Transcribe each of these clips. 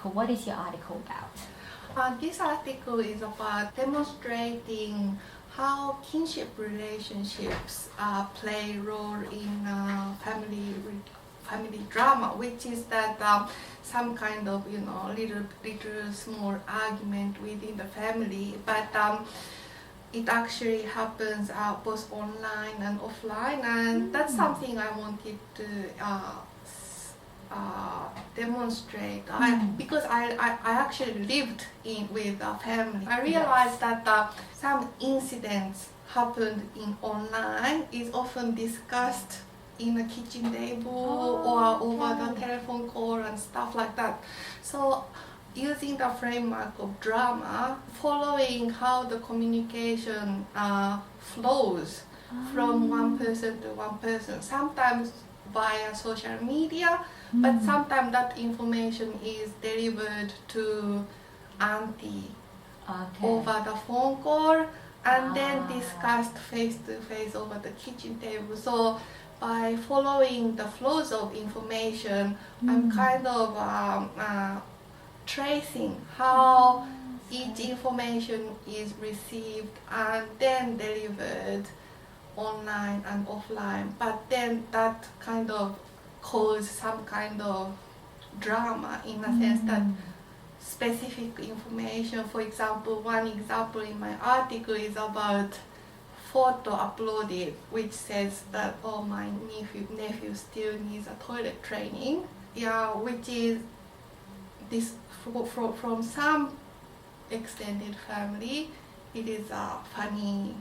article. What is your article about? This article is about demonstrating how kinship relationships play a role in family drama, which is that some kind of little small argument within the family, but it actually happens both online and offline, and that's something I wanted to demonstrate. Because I actually lived with a family. I realized that some incidents happened in online is often discussed in a kitchen table or over the telephone call and stuff like that. So using the framework of drama, following how the communication flows from one person to one person, sometimes via social media, but sometimes that information is delivered to auntie over the phone call and then discussed face to face over the kitchen table. So by following the flows of information, I'm kind of tracing how each information is received and then delivered online and offline, but then that kind of causes some kind of drama in a sense that specific information, for example, one example in my article is about photo uploaded which says that my nephew still needs a toilet training, which is this from some extended family it is a funny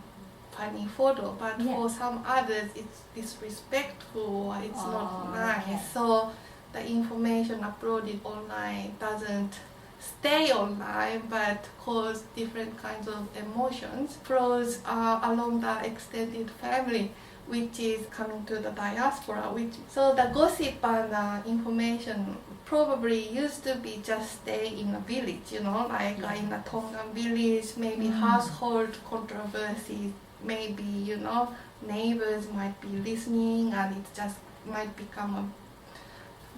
photo, but for some others it's disrespectful, it's not nice. So the information uploaded online doesn't stay online but cause different kinds of emotions flows along the extended family, which is coming to the diaspora. So the gossip and information probably used to be just stay in a village, like in a Tongan village, maybe household controversies, maybe neighbors might be listening and it just might become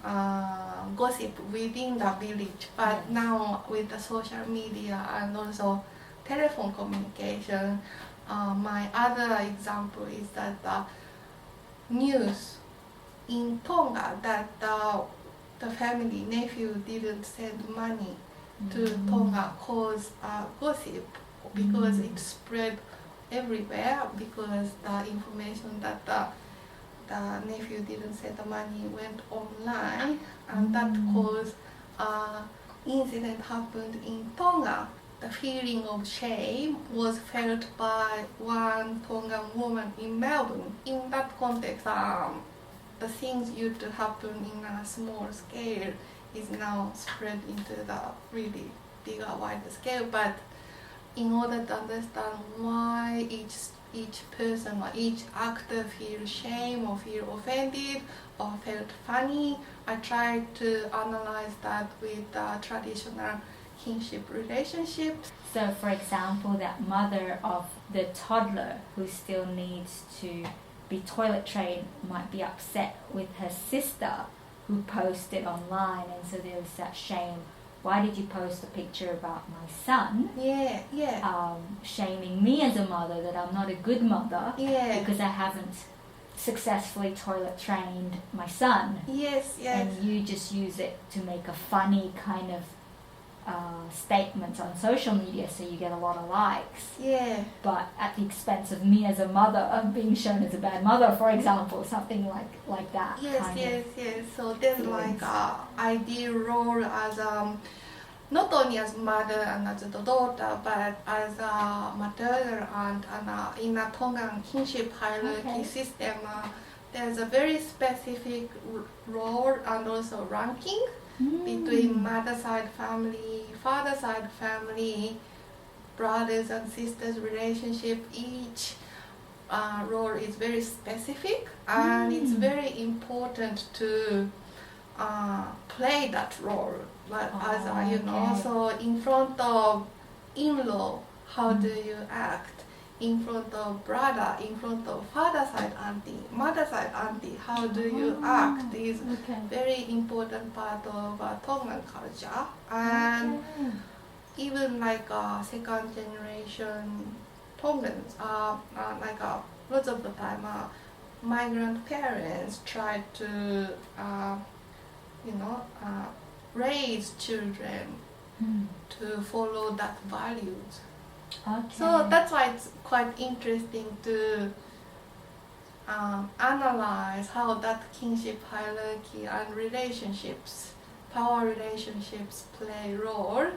a gossip within the village. But now with the social media and also telephone communication, my other example is that the news in Tonga that the family nephew didn't send money to Tonga caused gossip because it spread everywhere, because the information that the nephew didn't send the money went online, and that caused incident happened in Tonga. The feeling of shame was felt by one Tongan woman in Melbourne. In that context, the things used to happen in a small scale is now spread into the really bigger, wider scale. But in order to understand why each person or each actor feels shame or feel offended or felt funny, I tried to analyze that with traditional kinship relationships. So for example, that mother of the toddler who still needs to be toilet trained might be upset with her sister who posted online, and so there was that shame. Why did you post a picture about my son? Shaming me as a mother that I'm not a good mother because I haven't successfully toilet trained my son. And you just use it to make a funny kind of statement on social media, so you get a lot of likes. But at the expense of me as a mother, of being shown as a bad mother, for example, something like that. So there's like ideal role as not only as mother and as the daughter, but as a maternal aunt. And in a Tongan kinship hierarchy system, there's a very specific role and also ranking between mother side family, father side family, brothers and sisters relationship. Each role is very specific, and it's very important to play that role. As so in front of in-law, how do you act? in front of brother, in front of father side auntie, mother side auntie, how do you act is very important part of Tongan culture. And even like second generation Tongans are lots of the time migrant parents try to raise children to follow that values. So that's why it's quite interesting to analyze how that kinship hierarchy and relationships, power relationships play role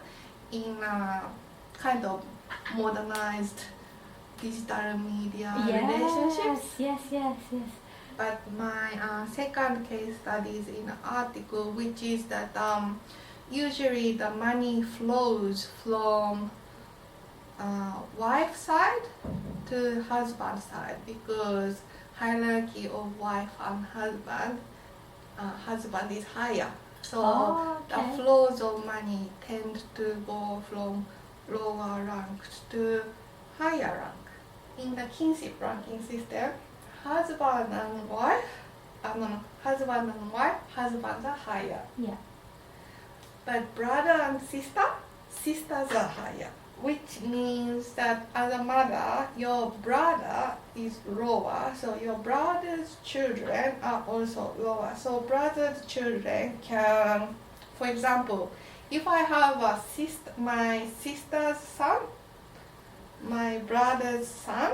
in kind of modernized digital media relationships. Yes. But my second case study is in an article, which is that usually the money flows from wife side to husband side, because hierarchy of wife and husband is higher. So the flows of money tend to go from lower rank to higher rank. In the kinship ranking system, husband and wife, husbands are higher. Yeah. But brother and sisters are higher. Which means that as a mother, your brother is lower, so your brother's children are also lower. So brother's children can, for example, if I have my sister's son, my brother's son,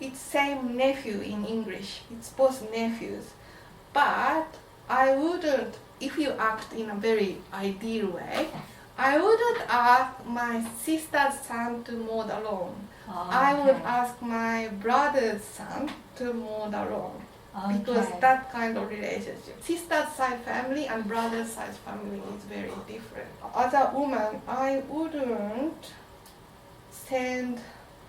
it's same nephew in English. It's both nephews. But I wouldn't, if you act in a very ideal way, I wouldn't ask my sister's son to mow the lawn. I would ask my brother's son to mow the lawn. Because that kind of relationship. Sister's side family and brother's side family is very different. As a woman, I wouldn't send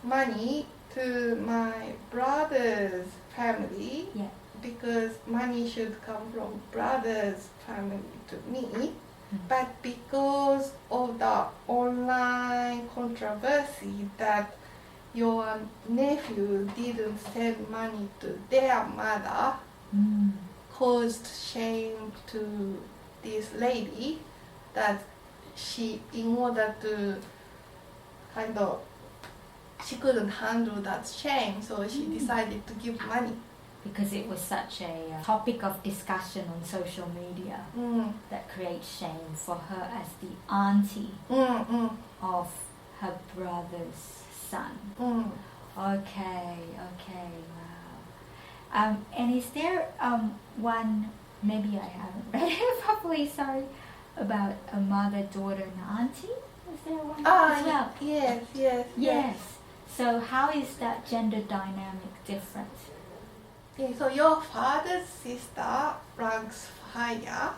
money to my brother's family because money should come from brother's family to me. But because of the online controversy that your nephew didn't send money to their mother, caused shame to this lady, that she, in order to kind of, she couldn't handle that shame, so she decided to give money. Because it was such a topic of discussion on social media that creates shame for her as the auntie of her brother's son. Okay, wow. And is there one, maybe I haven't read it properly, sorry, about a mother, daughter, and auntie? Is there one as well? Yes. So how is that gender dynamic different? Okay, so your father's sister ranks higher,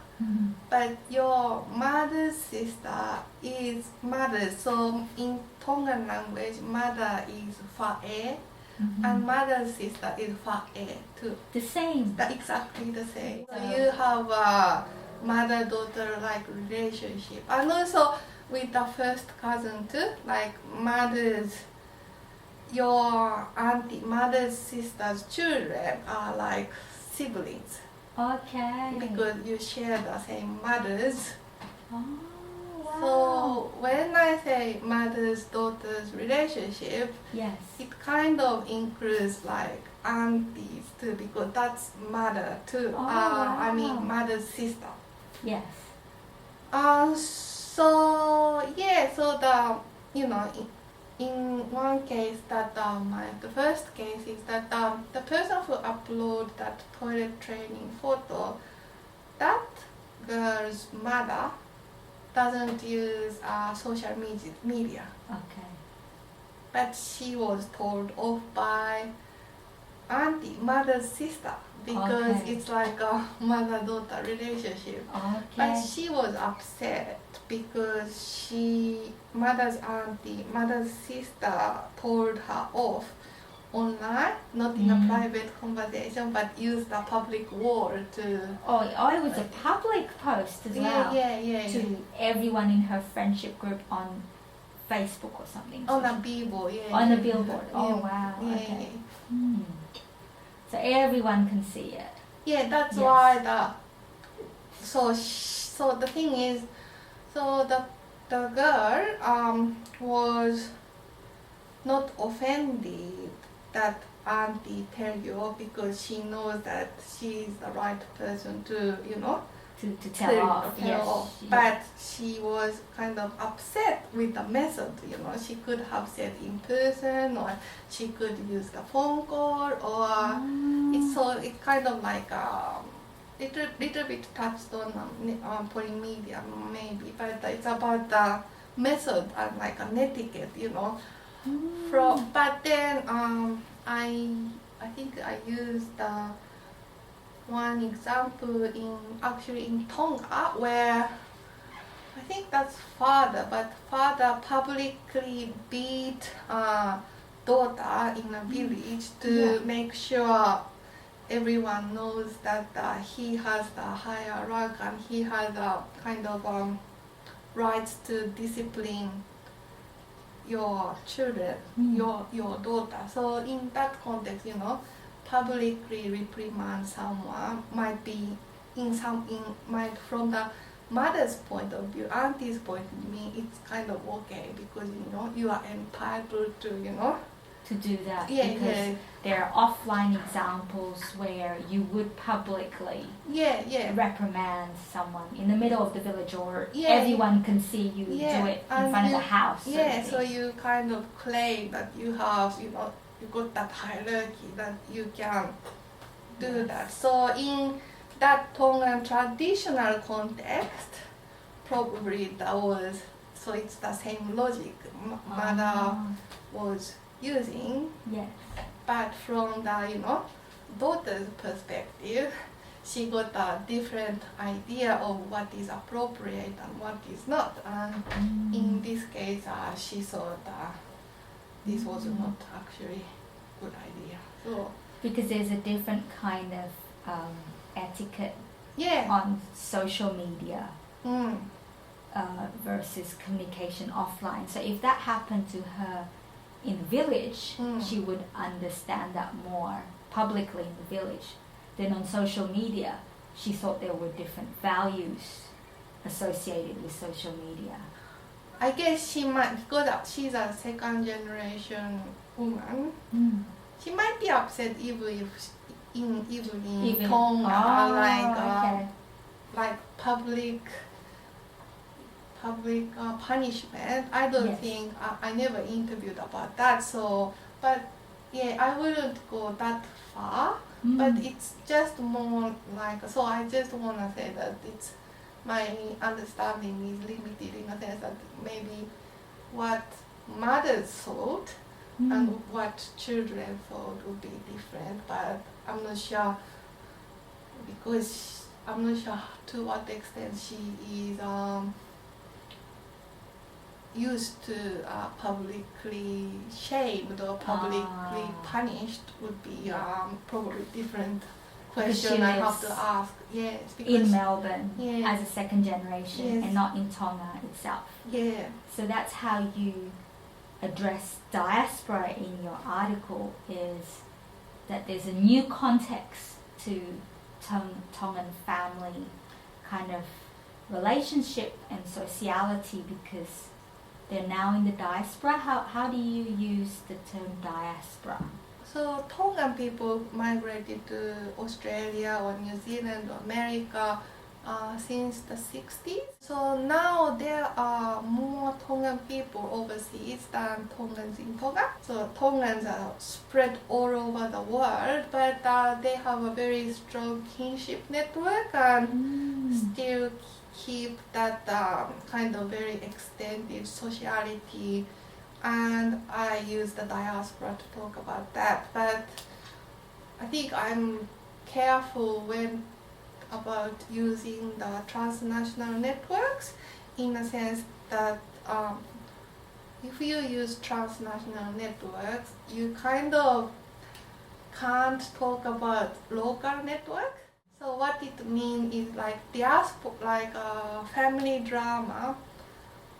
but your mother's sister is mother. So in Tongan language, mother is fa'e, and mother's sister is fa'e too. The same? Exactly the same. So you have a mother-daughter like relationship. And also with the first cousin too, like your auntie, mother's sister's children are like siblings. Okay. Because you share the same mothers. Oh, wow. So when I say mother's daughter's relationship, it kind of includes like aunties too, because that's mother too. Wow. I mean mother's sister. Yes. So the in one case that the first case is that the person who uploaded that toilet training photo, that girl's mother doesn't use social media. Okay. But she was told off by auntie, mother's sister, because it's like a mother-daughter relationship. But she was upset because mother's sister told her off online, not in a private conversation, but used a public wall to... Oh, it was a public post as well. Yeah. To everyone in her friendship group on Facebook or something? On a billboard, yeah. On a billboard. Oh wow. Yeah, okay. So everyone can see it. Yeah, that's why so the thing is, so the girl was not offended that auntie tell you, because she knows that she's the right person to, you know, to tell off. Yes. But she was kind of upset with the method, you know. She could have said in person, or she could use the phone call, or it kind of like little bit touched on polymedia maybe, but it's about the method and like an etiquette, you know. But then I think I used one example in Tonga, where I think that's father publicly beat daughter in a village to make sure everyone knows that he has the higher rank and he has the kind of rights to discipline your children, your daughter. So in that context, you know, publicly reprimand someone might be from the mother's point of view, auntie's point of view, it's kind of okay, because you know you are entitled to, you know, to do that, because there are offline examples where you would publicly reprimand someone in the middle of the village, or everyone can see you do it in front of the house. So you kind of claim that you have, you know, you got that hierarchy that you can do that. So in that Tongan traditional context, probably that was, so it's the same logic mother was using, but from the, you know, daughter's perspective, she got a different idea of what is appropriate and what is not, and in this case she thought this was not actually a good idea. So because there's a different kind of etiquette on social media versus communication offline. So if that happened to her in the village, she would understand that more publicly in the village. Then on social media, she thought there were different values associated with social media. I guess she might, because she's a second generation woman, she might be upset even in Tonga, like public punishment. I don't think, I never interviewed about that, so, but I wouldn't go that far, but it's just more like, so I just want to say that it's, my understanding is limited in a sense that maybe what mothers thought and what children thought would be different, but I'm not sure, because I'm not sure to what extent she is used to publicly shamed or publicly punished would be probably different question I have to ask. Yes, because in Melbourne as a second generation and not in Tonga itself. Yeah. So that's how you address diaspora in your article, is that there's a new context to Tongan family kind of relationship and sociality, because they're now in the diaspora. How do you use the term diaspora? So Tongan people migrated to Australia or New Zealand or America since the 60s. So now there are more Tongan people overseas than Tongans in Tonga. So Tongans are spread all over the world, but they have a very strong kinship network and still keep that kind of very extended sociality. And I use the diaspora to talk about that, but I think I'm careful when about using the transnational networks, in a sense that if you use transnational networks, you kind of can't talk about local network. So what it means is like diaspora, like family drama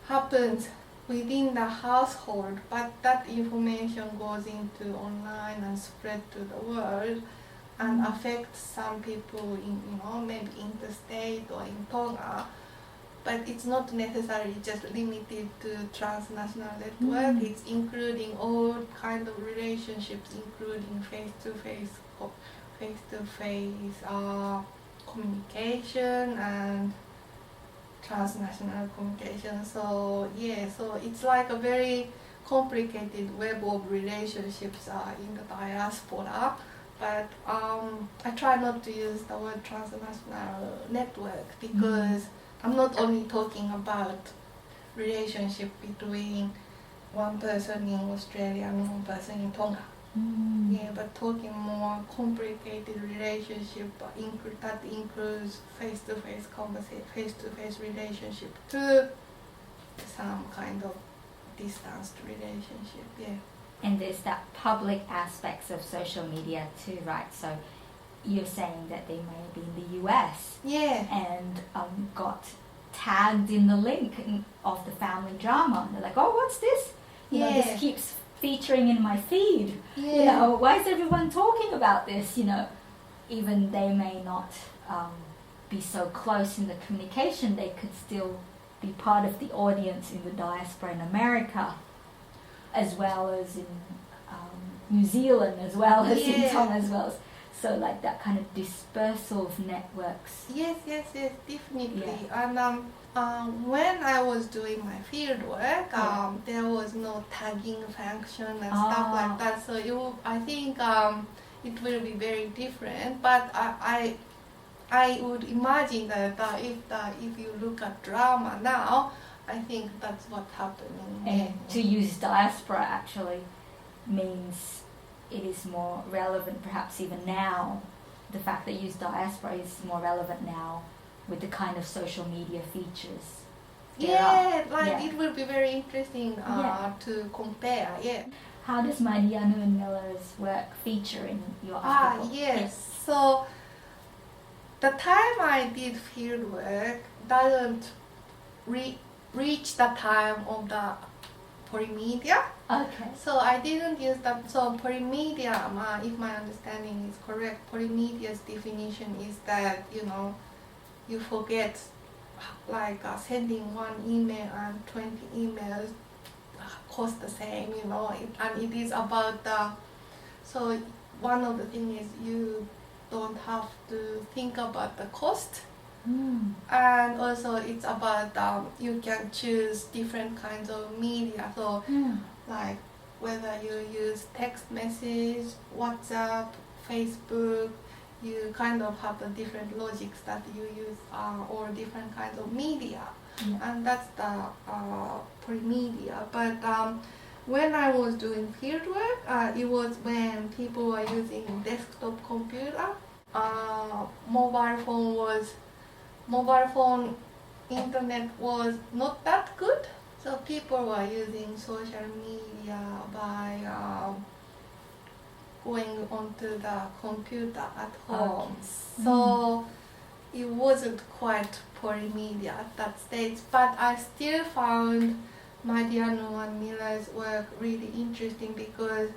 happens within the household, but that information goes into online and spread to the world and affects some people in, maybe interstate or in Tonga. But it's not necessarily just limited to transnational network. It's including all kind of relationships, including face-to-face communication and transnational communication. So so it's like a very complicated web of relationships in the diaspora. But I try not to use the word transnational network because I'm not only talking about relationship between one person in Australia and one person in Tonga. But talking more complicated relationship that includes face-to-face conversation, face-to-face relationship to some kind of distanced relationship. And there's that public aspects of social media too, right? So you're saying that they may be in the US and got tagged in the link of the family drama. They're like, oh, what's this? This keeps featuring in my feed. Why is everyone talking about this? Even they may not be so close in the communication, they could still be part of the audience in the diaspora in America, as well as in New Zealand, as well as in Tonga, as well as so like that kind of dispersal of networks. Yes, definitely. And when I was doing my field work, there was no tagging function and stuff like that. So I think it will be very different. But I would imagine that if you look at drama now, I think that's what's happening. And to use diaspora actually means it is more relevant, perhaps even now. The fact that you use diaspora is more relevant now with the kind of social media features. It will be very interesting to compare. How does Mariano and Miller's work feature in your article? So the time I did field work doesn't reach the time of the polymedia. Okay. So I didn't use that. So polymedia, if my understanding is correct, polymedia's definition is that you forget, like sending one email and 20 emails cost the same, and it is about so one of the things is you don't have to think about the cost. And also it's about you can choose different kinds of media. So like whether you use text message, WhatsApp, Facebook, you kind of have the different logics that you use or different kinds of media. And that's the polymedia. But when I was doing fieldwork, it was when people were using desktop computer. Mobile phone internet was not that good, so people were using social media by going onto the computer at home. So it wasn't quite polymedia at that stage, but I still found Mariano and Miller's work really interesting because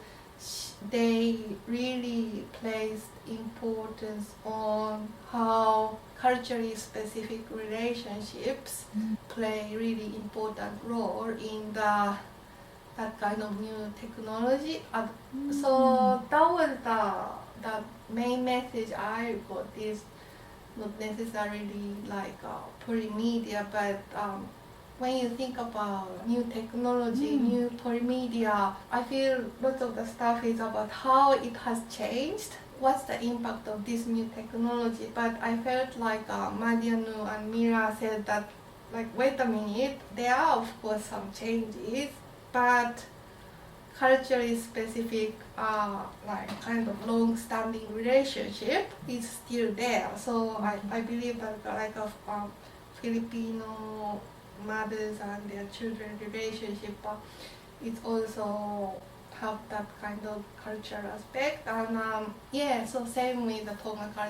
they really placed importance on how culturally specific relationships play really important role in that kind of new technology. So that was the main message I got, is not necessarily like polymedia, but when you think about new technology, new polymedia, I feel lots of the stuff is about how it has changed. What's the impact of this new technology? But I felt like Mariano and Mira said that, like, wait a minute, there are of course some changes, but culturally specific, like kind of long-standing relationship is still there. So I believe that like Filipino mothers and their children relationship, it's also have that kind of cultural aspect. And so same with the Tonga culture.